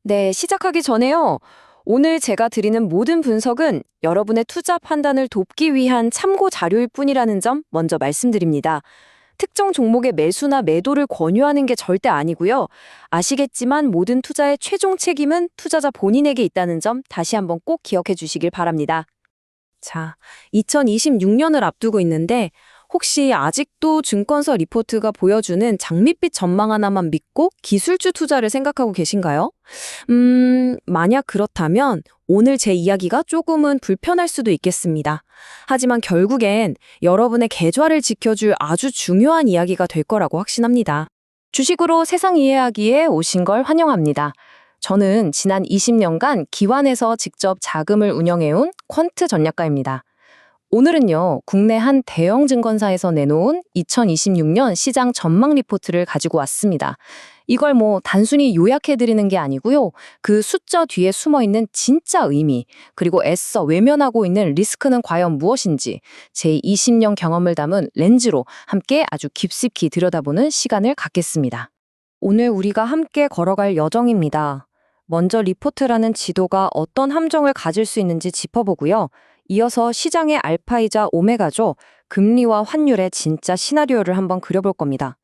네, 시작하기 전에요. 오늘 제가 드리는 모든 분석은 여러분의 투자 판단을 돕기 위한 참고 자료일 뿐이라는 점 먼저 말씀드립니다. 특정 종목의 매수나 매도를 권유하는 게 절대 아니고요. 아시겠지만 모든 투자의 최종 책임은 투자자 본인에게 있다는 점 다시 한번 꼭 기억해 주시길 바랍니다. 자, 2026년을 앞두고 있는데 혹시 아직도 증권사 리포트가 보여주는 장밋빛 전망 하나만 믿고 기술주 투자를 생각하고 계신가요? 만약 그렇다면 오늘 제 이야기가 조금은 불편할 수도 있겠습니다. 하지만 결국엔 여러분의 계좌를 지켜줄 아주 중요한 이야기가 될 거라고 확신합니다. 주식으로 세상 이해하기에 오신 걸 환영합니다. 저는 지난 20년간 기관에서 직접 자금을 운영해온 퀀트 전략가입니다. 오늘은요, 국내 한 대형 증권사에서 내놓은 2026년 시장 전망 리포트를 가지고 왔습니다. 이걸 단순히 요약해드리는 게 아니고요. 그 숫자 뒤에 숨어있는 진짜 의미, 그리고 애써 외면하고 있는 리스크는 과연 무엇인지 제 20년 경험을 담은 렌즈로 함께 아주 깊숙이 들여다보는 시간을 갖겠습니다. 오늘 우리가 함께 걸어갈 여정입니다. 먼저 리포트라는 지도가 어떤 함정을 가질 수 있는지 짚어보고요. 이어서 시장의 알파이자 오메가죠. 금리와 환율의 진짜 시나리오를 한번 그려볼 겁니다.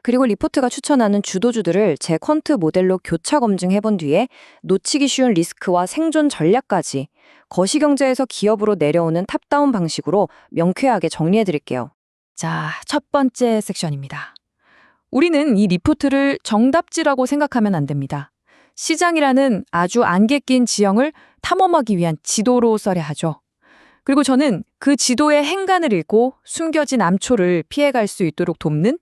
그리고 리포트가 추천하는 주도주들을 제 퀀트 모델로 교차 검증해본 뒤에 놓치기 쉬운 리스크와 생존 전략까지 거시경제에서 기업으로 내려오는 탑다운 방식으로 명쾌하게 정리해드릴게요. 자, 첫 번째 섹션입니다. 우리는 이 리포트를 정답지라고 생각하면 안 됩니다. 시장이라는 아주 안개 낀 지형을 탐험하기 위한 지도로 써야 하죠. 그리고 저는 그 지도의 행간을 읽고 숨겨진 암초를 피해갈 수 있도록 돕는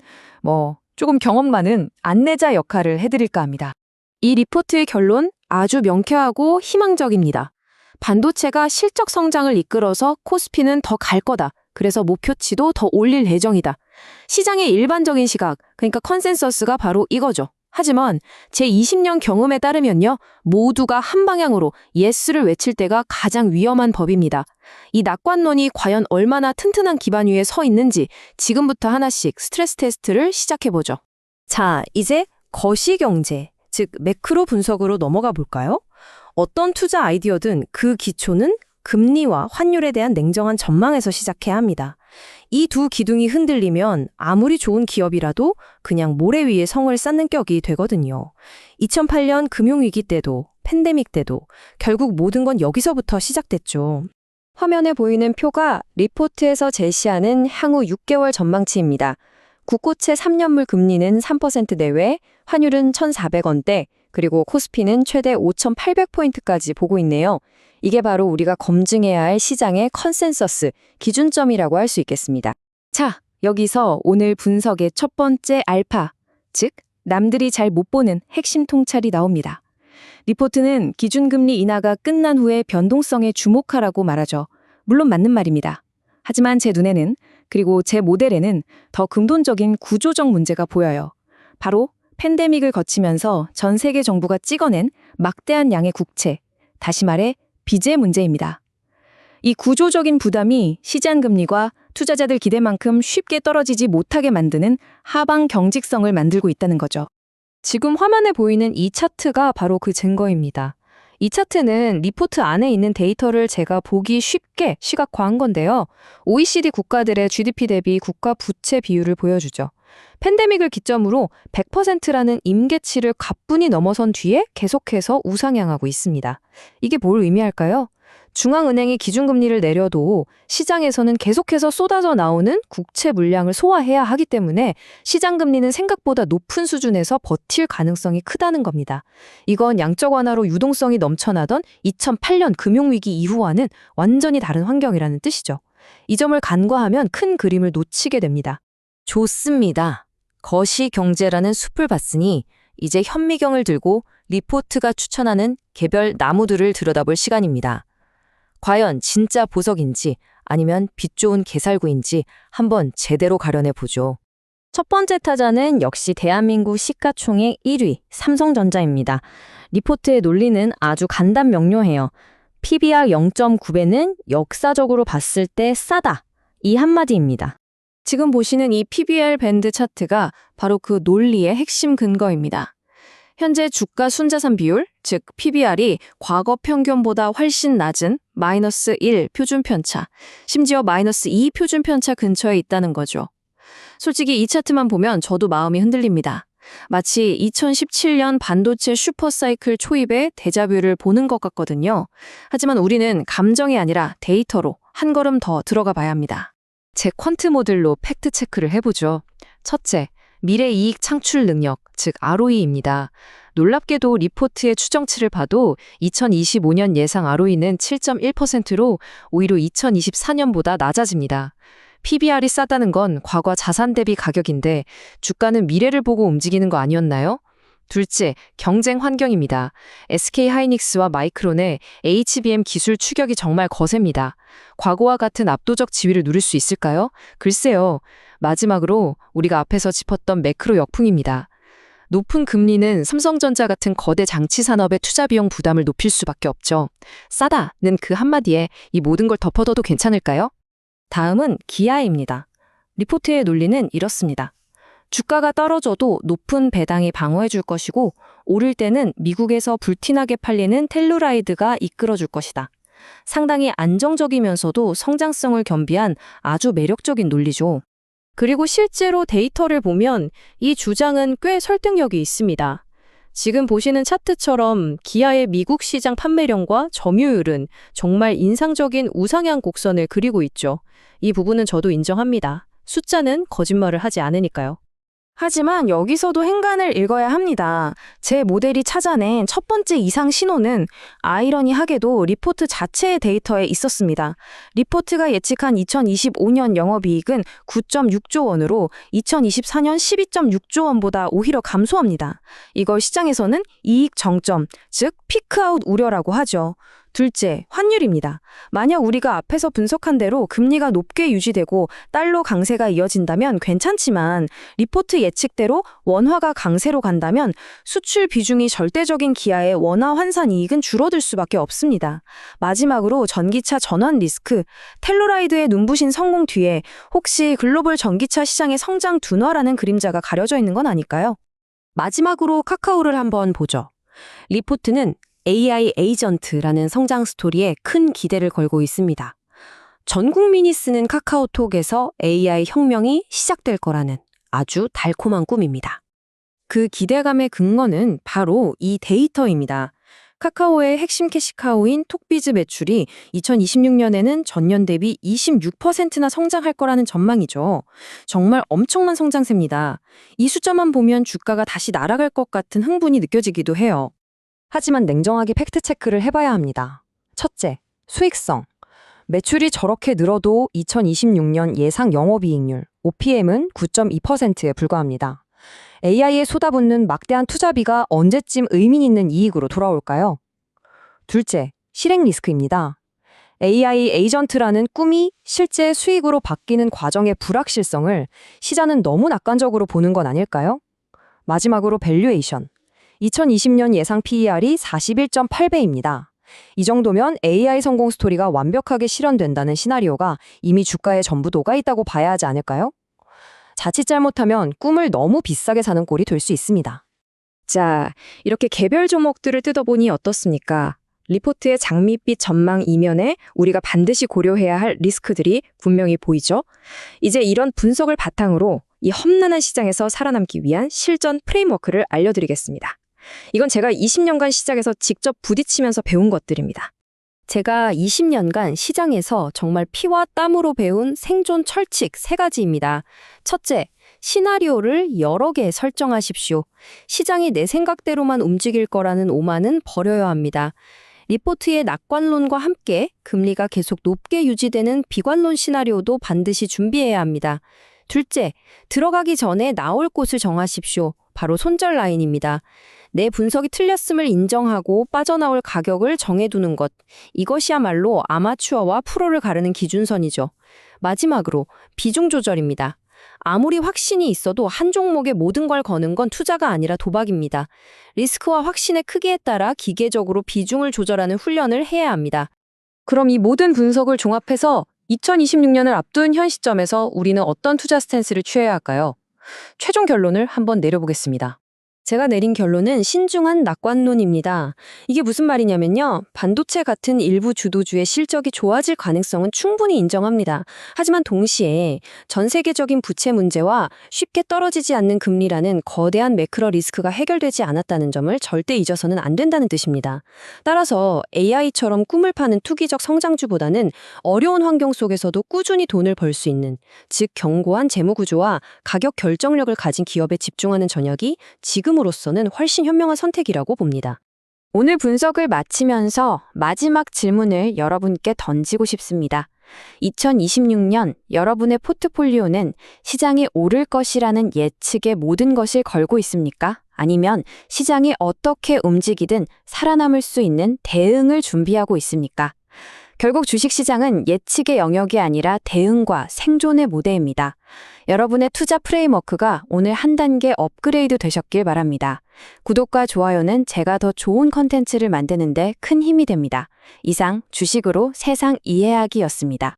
조금 경험 많은 안내자 역할을 해드릴까 합니다. 이 리포트의 결론 아주 명쾌하고 희망적입니다. 반도체가 실적 성장을 이끌어서 코스피는 더 갈 거다. 그래서 목표치도 더 올릴 예정이다. 시장의 일반적인 시각, 그러니까 컨센서스가 바로 이거죠. 하지만 제 20년 경험에 따르면요, 모두가 한 방향으로 예스를 외칠 때가 가장 위험한 법입니다. 이 낙관론이 과연 얼마나 튼튼한 기반 위에 서 있는지 지금부터 하나씩 스트레스 테스트를 시작해보죠. 자, 이제 거시경제, 즉 매크로 분석으로 넘어가 볼까요? 어떤 투자 아이디어든 그 기초는 금리와 환율에 대한 냉정한 전망에서 시작해야 합니다. 이 두 기둥이 흔들리면 아무리 좋은 기업이라도 그냥 모래 위에 성을 쌓는 격이 되거든요. 2008년 금융위기 때도 팬데믹 때도 결국 모든 건 여기서부터 시작됐죠. 화면에 보이는 표가 리포트에서 제시하는 향후 6개월 전망치입니다. 국고채 3년물 금리는 3% 내외, 환율은 1,400원대, 그리고 코스피는 최대 5,800포인트까지 보고 있네요. 이게 바로 우리가 검증해야 할 시장의 컨센서스, 기준점이라고 할 수 있겠습니다. 자, 여기서 오늘 분석의 첫 번째 알파, 즉 남들이 잘 못 보는 핵심 통찰이 나옵니다. 리포트는 기준금리 인하가 끝난 후에 변동성에 주목하라고 말하죠. 물론 맞는 말입니다. 하지만 제 눈에는, 그리고 제 모델에는 더 근본적인 구조적 문제가 보여요. 바로 팬데믹을 거치면서 전 세계 정부가 찍어낸 막대한 양의 국채, 다시 말해 빚의 문제입니다. 이 구조적인 부담이 시장금리가 투자자들 기대만큼 쉽게 떨어지지 못하게 만드는 하방 경직성을 만들고 있다는 거죠. 지금 화면에 보이는 이 차트가 바로 그 증거입니다. 이 차트는 리포트 안에 있는 데이터를 제가 보기 쉽게 시각화한 건데요. OECD 국가들의 GDP 대비 국가 부채 비율을 보여주죠. 팬데믹을 기점으로 100%라는 임계치를 가뿐히 넘어선 뒤에 계속해서 우상향하고 있습니다. 이게 뭘 의미할까요? 중앙은행이 기준금리를 내려도 시장에서는 계속해서 쏟아져 나오는 국채 물량을 소화해야 하기 때문에 시장금리는 생각보다 높은 수준에서 버틸 가능성이 크다는 겁니다. 이건 양적 완화로 유동성이 넘쳐나던 2008년 금융위기 이후와는 완전히 다른 환경이라는 뜻이죠. 이 점을 간과하면 큰 그림을 놓치게 됩니다. 좋습니다. 거시경제라는 숲을 봤으니 이제 현미경을 들고 리포트가 추천하는 개별 나무들을 들여다볼 시간입니다. 과연 진짜 보석인지 아니면 빛 좋은 개살구인지 한번 제대로 가려내 보죠. 첫 번째 타자는 역시 대한민국 시가총액 1위 삼성전자입니다. 리포트의 논리는 아주 간단 명료해요. PBR 0.9배는 역사적으로 봤을 때 싸다. 이 한마디입니다. 지금 보시는 이 PBR 밴드 차트가 바로 그 논리의 핵심 근거입니다. 현재 주가 순자산 비율, 즉 PBR이 과거 평균보다 훨씬 낮은 마이너스 1 표준 편차, 심지어 마이너스 2 표준 편차 근처에 있다는 거죠. 솔직히 이 차트만 보면 저도 마음이 흔들립니다. 마치 2017년 반도체 슈퍼사이클 초입의 데자뷰를 보는 것 같거든요. 하지만 우리는 감정이 아니라 데이터로 한 걸음 더 들어가 봐야 합니다. 제 퀀트 모델로 팩트 체크를 해보죠. 첫째, 미래 이익 창출 능력, 즉 ROE입니다. 놀랍게도 리포트의 추정치를 봐도 2025년 예상 ROE는 7.1%로 오히려 2024년보다 낮아집니다. PBR이 싸다는 건 과거 자산 대비 가격인데 주가는 미래를 보고 움직이는 거 아니었나요? 둘째, 경쟁 환경입니다. SK하이닉스와 마이크론의 HBM 기술 추격이 정말 거셉니다. 과거와 같은 압도적 지위를 누릴 수 있을까요? 글쎄요. 마지막으로 우리가 앞에서 짚었던 매크로 역풍입니다. 높은 금리는 삼성전자 같은 거대 장치 산업의 투자 비용 부담을 높일 수밖에 없죠. 싸다는 그 한마디에 이 모든 걸 덮어둬도 괜찮을까요? 다음은 기아입니다. 리포트의 논리는 이렇습니다. 주가가 떨어져도 높은 배당이 방어해줄 것이고 오를 때는 미국에서 불티나게 팔리는 텔루라이드가 이끌어줄 것이다. 상당히 안정적이면서도 성장성을 겸비한 아주 매력적인 논리죠. 그리고 실제로 데이터를 보면 이 주장은 꽤 설득력이 있습니다. 지금 보시는 차트처럼 기아의 미국 시장 판매량과 점유율은 정말 인상적인 우상향 곡선을 그리고 있죠. 이 부분은 저도 인정합니다. 숫자는 거짓말을 하지 않으니까요. 하지만 여기서도 행간을 읽어야 합니다. 제 모델이 찾아낸 첫 번째 이상 신호는 아이러니하게도 리포트 자체의 데이터에 있었습니다. 리포트가 예측한 2025년 영업이익은 9.6조 원으로 2024년 12.6조 원보다 오히려 감소합니다. 이걸 시장에서는 이익 정점, 즉 피크아웃 우려라고 하죠. 둘째, 환율입니다. 만약 우리가 앞에서 분석한 대로 금리가 높게 유지되고 달러 강세가 이어진다면 괜찮지만 리포트 예측대로 원화가 강세로 간다면 수출 비중이 절대적인 기아의 원화 환산 이익은 줄어들 수밖에 없습니다. 마지막으로 전기차 전환 리스크, 텔루라이드의 눈부신 성공 뒤에 혹시 글로벌 전기차 시장의 성장 둔화라는 그림자가 가려져 있는 건 아닐까요? 마지막으로 카카오를 한번 보죠. 리포트는 AI 에이전트라는 성장 스토리에 큰 기대를 걸고 있습니다. 전 국민이 쓰는 카카오톡에서 AI 혁명이 시작될 거라는 아주 달콤한 꿈입니다. 그 기대감의 근거는 바로 이 데이터입니다. 카카오의 핵심 캐시카우인 톡비즈 매출이 2026년에는 전년 대비 26%나 성장할 거라는 전망이죠. 정말 엄청난 성장세입니다. 이 숫자만 보면 주가가 다시 날아갈 것 같은 흥분이 느껴지기도 해요. 하지만 냉정하게 팩트체크를 해봐야 합니다. 첫째, 수익성. 매출이 저렇게 늘어도 2026년 예상 영업이익률, OPM은 9.2%에 불과합니다. AI에 쏟아붓는 막대한 투자비가 언제쯤 의미 있는 이익으로 돌아올까요? 둘째, 실행 리스크입니다. AI 에이전트라는 꿈이 실제 수익으로 바뀌는 과정의 불확실성을 시장은 너무 낙관적으로 보는 건 아닐까요? 마지막으로 밸류에이션. 2020년 예상 PER이 41.8배입니다. 이 정도면 AI 성공 스토리가 완벽하게 실현된다는 시나리오가 이미 주가에 전부 녹아 있다고 봐야 하지 않을까요? 자칫 잘못하면 꿈을 너무 비싸게 사는 꼴이 될 수 있습니다. 자, 이렇게 개별 종목들을 뜯어보니 어떻습니까? 리포트의 장밋빛 전망 이면에 우리가 반드시 고려해야 할 리스크들이 분명히 보이죠? 이제 이런 분석을 바탕으로 이 험난한 시장에서 살아남기 위한 실전 프레임워크를 알려드리겠습니다. 이건 제가 20년간 시장에서 직접 부딪히면서 배운 것들입니다. 제가 20년간 시장에서 정말 피와 땀으로 배운 생존 철칙 3가지입니다. 첫째, 시나리오를 여러 개 설정하십시오. 시장이 내 생각대로만 움직일 거라는 오만은 버려야 합니다. 리포트의 낙관론과 함께 금리가 계속 높게 유지되는 비관론 시나리오도 반드시 준비해야 합니다. 둘째, 들어가기 전에 나올 곳을 정하십시오. 바로 손절 라인입니다. 내 분석이 틀렸음을 인정하고 빠져나올 가격을 정해두는 것. 이것이야말로 아마추어와 프로를 가르는 기준선이죠. 마지막으로 비중 조절입니다. 아무리 확신이 있어도 한 종목에 모든 걸 거는 건 투자가 아니라 도박입니다. 리스크와 확신의 크기에 따라 기계적으로 비중을 조절하는 훈련을 해야 합니다. 그럼 이 모든 분석을 종합해서 2026년을 앞둔 현 시점에서 우리는 어떤 투자 스탠스를 취해야 할까요? 최종 결론을 한번 내려보겠습니다. 제가 내린 결론은 신중한 낙관론입니다. 이게 무슨 말이냐면요. 반도체 같은 일부 주도주의 실적이 좋아질 가능성은 충분히 인정합니다. 하지만 동시에 전 세계적인 부채 문제와 쉽게 떨어지지 않는 금리라는 거대한 매크로 리스크가 해결되지 않았다는 점을 절대 잊어서는 안 된다는 뜻입니다. 따라서 AI처럼 꿈을 파는 투기적 성장주보다는 어려운 환경 속에서도 꾸준히 돈을 벌 수 있는, 즉 견고한 재무 구조와 가격 결정력을 가진 기업에 집중하는 전략이 지금으로서는 훨씬 현명한 선택이라고 봅니다. 오늘 분석을 마치면서 마지막 질문을 여러분께 던지고 싶습니다. 2026년 여러분의 포트폴리오는 시장이 오를 것이라는 예측에 모든 것을 걸고 있습니까? 아니면 시장이 어떻게 움직이든 살아남을 수 있는 대응을 준비하고 있습니까? 결국 주식시장은 예측의 영역이 아니라 대응과 생존의 무대입니다. 여러분의 투자 프레임워크가 오늘 한 단계 업그레이드 되셨길 바랍니다. 구독과 좋아요는 제가 더 좋은 컨텐츠를 만드는 데 큰 힘이 됩니다. 이상 주식으로 세상 이해하기였습니다.